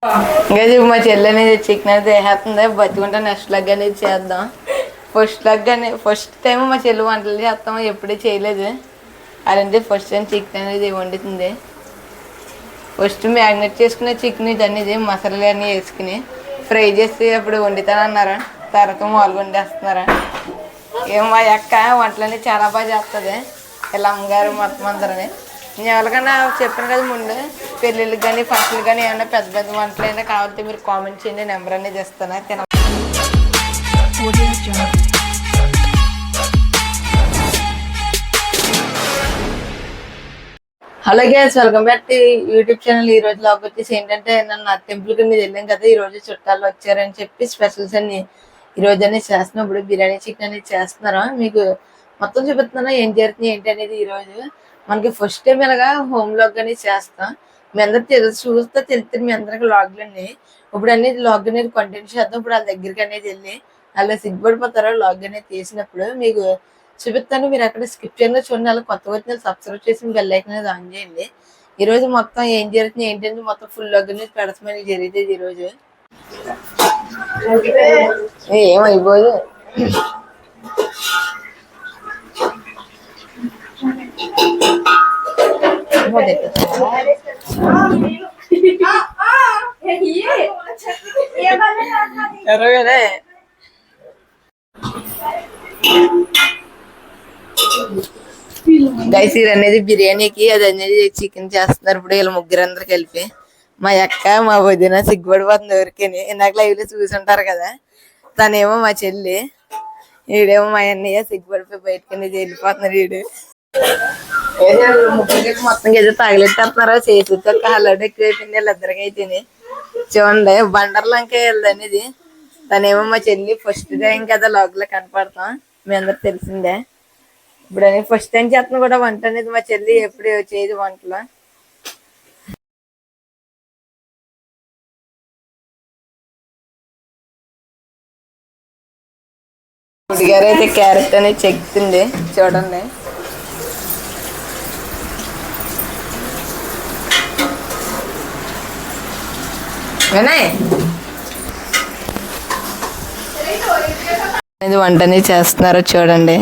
ఇంకా మా చెల్లి అనేది చికెన్ అయితే వేస్తుంది. బతుకుంటే నెక్స్ట్ లగ్ అనేది చేద్దాం. ఫస్ట్ టైం మా చెల్లి వంటలు చేస్తాము, ఎప్పుడూ చేయలేదు. అలాంటి ఫస్ట్ టైం చికెన్ అనేది వండుతుంది. ఫస్ట్ మ్యాగ్నేట్ చేసుకునే చికెన్ ఇది అనేది మసాలాలు అన్నీ వేసుకుని ఫ్రై చేసి అప్పుడు వండుతానన్నారా, తర్వాత మామూలుగా వండేస్తున్నారా. ఏం మా అక్క వంటలన్నీ చాలా బాగా చేస్తుంది. ఇలా అమ్మగారు మొత్తం అందరని నేను ఎవరికైనా చెప్పాను కదా ముందు, పెళ్ళిళ్ళకి కానీ ఫంక్షన్కి కానీ ఏమైనా పెద్ద పెద్ద వంటలు అయినా కావాలంటే మీరు కామెంట్ చేయండి, నెంబర్ అనేది ఇస్తాను. Hello guys, welcome back to YouTube channel. ఈ రోజు లోకి వచ్చేసి ఏంటంటే నన్ను ఆ టెంపుల్ కింద వెళ్ళాం కదా, ఈ రోజు చుట్టాలు వచ్చారని చెప్పి స్పెషల్స్ అన్ని ఈ రోజు అనేది చేస్తున్నాం. ఇప్పుడు బిర్యానీ చికెన్ అనేది చేస్తున్నారా, మీకు మొత్తం చూపిస్తున్నా ఏం జరుగుతుంది ఏంటి అనేది. ఈ రోజు మనకి ఫస్ట్ టైం ఇలాగా హోమ్ లాగ్ అనేది చేస్తాం. మీ అందరు చూస్తే తెలుస్తుంది మీ అందరికి లాగ్లు అన్ని. ఇప్పుడు అనేది లాగ్ అనేది కంటిన్యూ చేద్దాం. ఇప్పుడు వాళ్ళ దగ్గరికి అనేది వెళ్ళి అలా సిగ్గుపడిపోతారో లాగ్ అనేది తీసినప్పుడు మీకు చూపిస్తాను. మీరు అక్కడ స్కిప్ చేయండి, చూడండి. అలా కొత్తగా వచ్చిన సబ్స్క్రైబ్ చేసి బెల్ ఐకాన్ అనేది ఆన్ చేయండి. ఈ రోజు మొత్తం ఏం జరుగుతుంది ఏంటంటే మొత్తం ఫుల్ లాగ్ అనేది పెడతామని జరిగేది ఈ రోజు. ఏమైపోదు ఎరగనే గైస్ ఇది అనేది బిర్యానీకి అది అనేది చికెన్ చేస్తున్నారు. ఇప్పుడు వీళ్ళ ముగ్గురందరూ కలిపి మా అక్క మా వదిన సిగ్గుపడిపోతుంది ఎవరికని. ఇందాక లైవ్ లో చూసుంటారు కదా, తనేమో మా చెల్లి, ఈడేమో మా అన్నయ్య. సిగ్గుపడిపోయి బయటకనేది వెళ్ళిపోతున్నారు. వీడు ముగ్గురికి మొత్తం ఏదో తగిలెట్టేస్తున్నారు. చేతితో కాళ్ళలో ఎక్కువైపోయింది వీళ్ళిద్దరికి అయితేనే. చూడండి బండర్లంకే వెళ్ళదు అనేది. తనేమో మా చెల్లి ఫస్ట్ టైం కదా లాగ్ లో కనపడతాం, మీ అందరు తెలిసిందే. ఇప్పుడు అనేది ఫస్ట్ టైం చేస్తున్నా కూడా వంట అనేది మా చెల్లి ఎప్పుడు చేయదు వంటలో. గుడిగారు అయితే క్యారెట్ అనేది చెక్తుంది చూడండి. వినయ్ అనేది వంట అనేది చేస్తున్నారు చూడండి.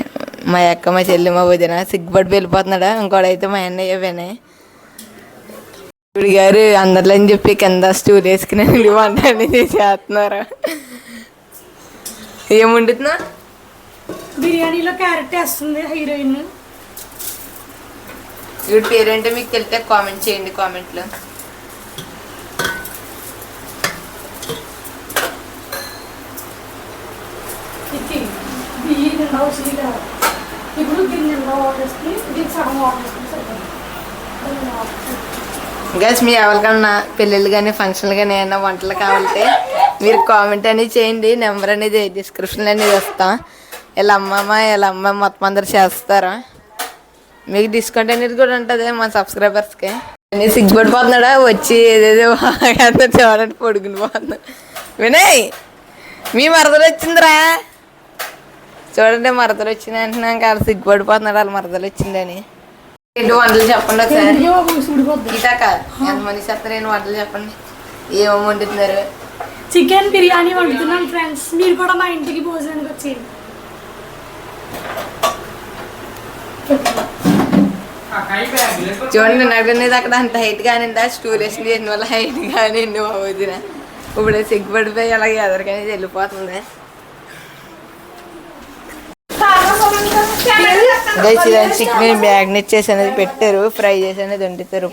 మా అక్క మా చెల్లి మా వదిన సిగ్గుపడి వెళ్ళిపోతున్నాడా. ఇంకోడైతే మా అన్నయ్య వినయ్. ఇప్పుడు గారు అందరిలో అని చెప్పి కింద స్టూల్ వేసుకుని వంట అనేది చేస్తున్నారు. ఏం వండుతున్నా? బిర్యానీలో క్యారెట్ వేస్తుంది హీరోయిన్. ఇప్పుడు పేరేంటో మీకు తెలితే కామెంట్ చేయండి కామెంట్లో. గైస్ మీ ఎవరికన్నా పెళ్ళిళ్ళు కానీ ఫంక్షన్లు కానీ ఏమైనా వంటలు కావాలంటే మీరు కామెంట్ అనేది చేయండి, నెంబర్ అనేది డిస్క్రిప్షన్లో అనేది వస్తాం. ఇలా అమ్మ మొత్తం అందరు చేస్తారా, మీకు డిస్కౌంట్ అనేది కూడా ఉంటుంది మా సబ్స్క్రైబర్స్కి. నేను సిగ్గుపడిపోతున్నాడా వచ్చి ఏదేదో చూడండి పొడుగుని పోతున్నా. వినయ్ మీ మరదలు వచ్చిందిరా చూడండి. మరదలు వచ్చింది అంటున్నాం కాదు, సిగ్గుపడిపోతున్నాడు వాళ్ళ మరదలు వచ్చిందని. ఏంటి వంటలు చెప్పండి ఒకసారి. ఇటాక ఎంతమంది చెప్తారు ఏంటి వంటలు చెప్పండి, ఏమేమి వండుతున్నారు? చికెన్ బిర్యానీ వండుతున్నాం ఫ్రెండ్స్, మీరు కూడా మా ఇంటికి భోజనానికి వచ్చేయండి. చూడండి నాకు అనేది అక్కడ అంత హైట్ కానిందా, స్టూల్ వేసింది ఎన్ని వల్ల హైట్ కానివ్వండి మా వదిన. ఇప్పుడు సిగ్గుపడిపోయి అలాగే ఎదరికనేది వెళ్ళిపోతుంది. చికెన్ మ్యాగ్నేట్ చేసి అనేది పెట్టారు, ఫ్రై చేసి అనేది వండుతారు.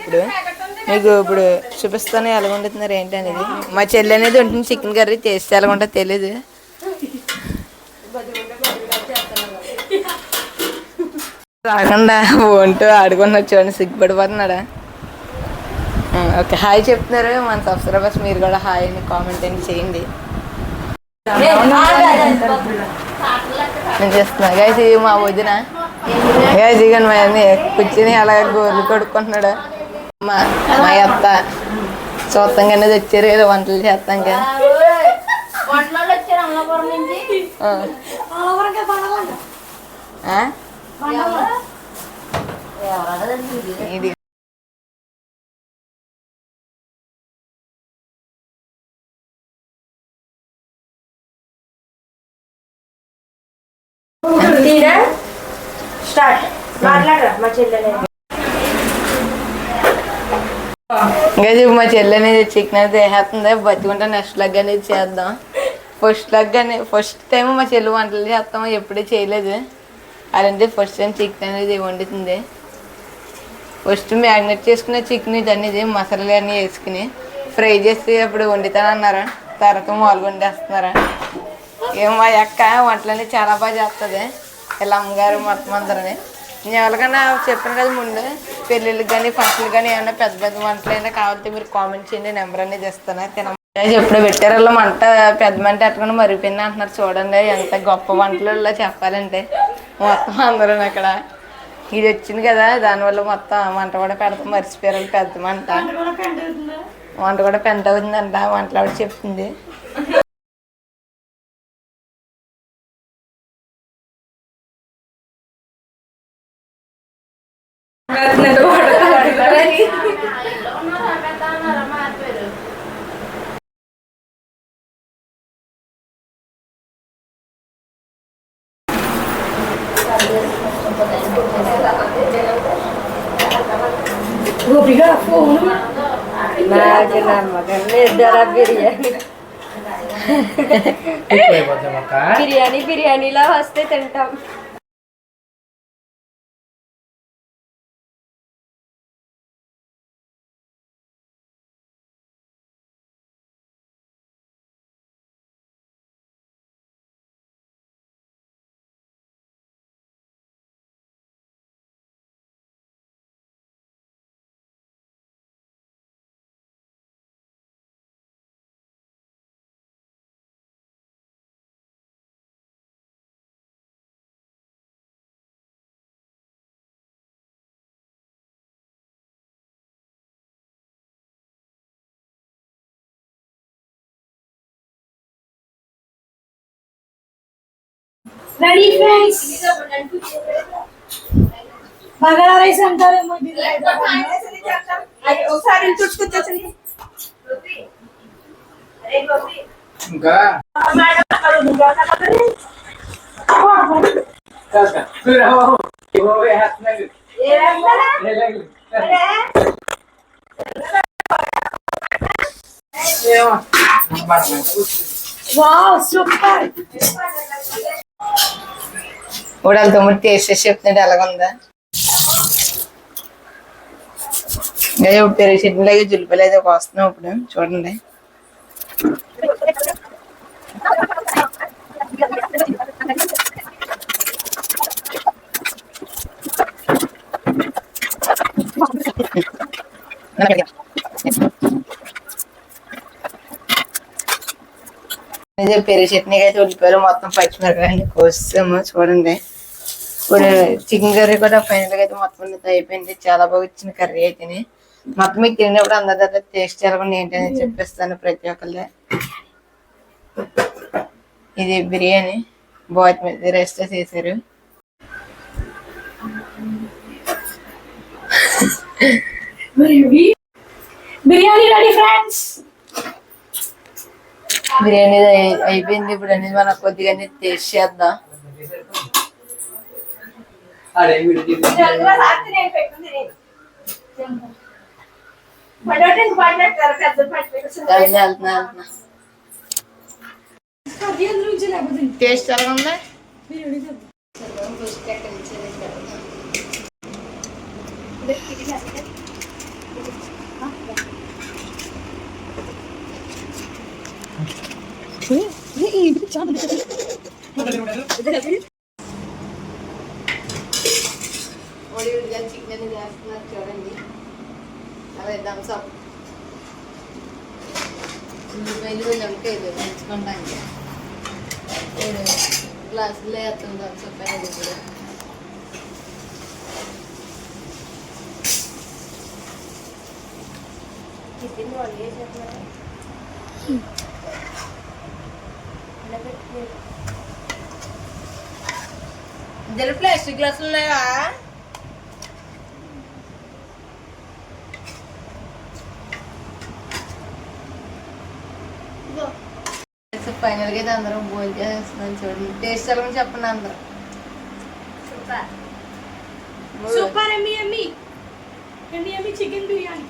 ఇప్పుడు చూపిస్తాను ఎలా వండుతున్నారు ఏంటి అనేది. మా చెల్లి అనేది ఉంటుంది చికెన్ కర్రీ, టేస్ట్ ఎలా ఉంటుందో తెలీదు. రాకుండా వంటూ ఆడుకున్నారు చూడండి, సిగ్గుపడిపోతున్నాడా. ఓకే హాయ్ చెప్తున్నారు మన సబ్స్క్రైబర్స్, మీరు కూడా హాయ్ అని కామెంట్ అని చేయండి. నేను చేస్తున్నా గైస్, ఇది మా వదిన గైస్. ఇక మా అన్ని కూర్చుని అలాగే గోర్లు కొడుకుంటున్నాడు. మా అత్త చూస్తాం అనేది వచ్చారు ఏదో వంటలు చేస్తాం కదా. ఇది స్టార్ట్ మాట్లాడరా మా చెల్లెలే. ఇంకా మా చెల్లి అనేది చికెన్ అయితే వేసేస్తుంది. బతుకుంటే నెక్స్ట్ లగ్ అనేది చేద్దాం. ఫస్ట్ టైం మా చెల్లి వంటలు చేస్తాము, ఎప్పుడూ చేయలేదు. అలాంటి ఫస్ట్ టైం చికెన్ అనేది వండుతుంది. ఫస్ట్ మ్యారినేట్ చేసుకునే చికెన్ అనేది మసాలాలు అన్నీ వేసుకుని ఫ్రై చేసి అప్పుడు వండుతానన్నారా, తర్వాత మామూలుగా వండేస్తున్నారా. ఏమో మా అక్క వంటలన్నీ చాలా బాగా చేస్తుంది. ఇలా అమ్మగారు మొత్తం అందరని నేను ఎవరికైనా చెప్పాను కదా ముందు, పెళ్ళిళ్ళకి కానీ ఫంక్షన్కి కానీ ఏమైనా పెద్ద పెద్ద వంటలు అయినా కావాలంటే మీరు కామెంట్ చేయండి, నెంబర్ అనేది ఇస్తాను. ఎప్పుడు పెట్టారు వాళ్ళ మంట పెద్ద మంట ఎట్టుకుని మరిగిపోయింది అంటున్నారు. చూడండి ఎంత గొప్ప వంటలలో చెప్పాలంటే మొత్తం అందరూ అక్కడ. ఇది వచ్చింది కదా, దానివల్ల మొత్తం వంట కూడా పెడతాం మర్చిపోయారు. పెద్ద మంట వంట కూడా పెంట అవుతుందంట, వంటలు ఆవిడ చెప్తుంది. గోపిగా ఫోన్ నాకు నమ్మకం లేదు బిర్యానీ. బిర్యానీలా వస్తే తింటాం. Ready friends. బగారా రైస్ అంటారేమో ఒకసారి చూసుకొచ్చేసండి. ఇంకా వావ్ సూపర్. వాళ్ళ తమ్ముడు టేస్ట్ చేసి చెప్తుంటే ఎలాగుందా. ఇప్పుడు పెరుగు చట్నీలాగే జులిపలు అయితే వస్తున్నాం. ఇప్పుడు చూడండి. పెరుగు చట్నీకి అయితే ఉల్లిపాయలు మొత్తం పచ్చిమిరపకాయలు కోసాము. చూడండి. ఇప్పుడు చికెన్ కర్రీ కూడా ఫైనల్ గా అయితే మొత్తం అయిపోయింది. చాలా బాగా వచ్చింది కర్రీ అయితే. మొత్తం మీకు తిన్నప్పుడు అందరి దగ్గర టేస్ట్ ఎలాగొండి ఏంటనేది చెప్పిస్తాను ప్రతి ఒక్కళ్ళే. ఇది బిర్యానీ బాస్మతి రైస్ తో చేశారు. Biryani ready friends. బిర్యానీ అయిపోయింది. ఇప్పుడు అనేది మనం కొద్దిగా టేస్ట్ చేద్దాం. టేస్ట్ ఎలా ఉందా? చికెన్ చేస్తున్నారు చూడండి. అదే థమ్స్అప్ వెల్లుల్లి పెంచుకుంటాను. గ్లాసులో వేస్తాం థమ్స్అప్ అనేది కూడా. చికెన్ వాళ్ళు వేసేస్తున్నారు. ఇందులో ప్లాస్టిక్ గ్లాసులు ఉన్నాయా? ఫైనల్ గా అయితే అందరం భోజనం చేస్తున్నాం. చూడండి టేస్ట్ ఎలా చెప్పండి అందరూ. సూపర్ ఎమ్మి ఎమ్మి ఎమ్మి ఎమ్మి చికెన్ బిర్యానీ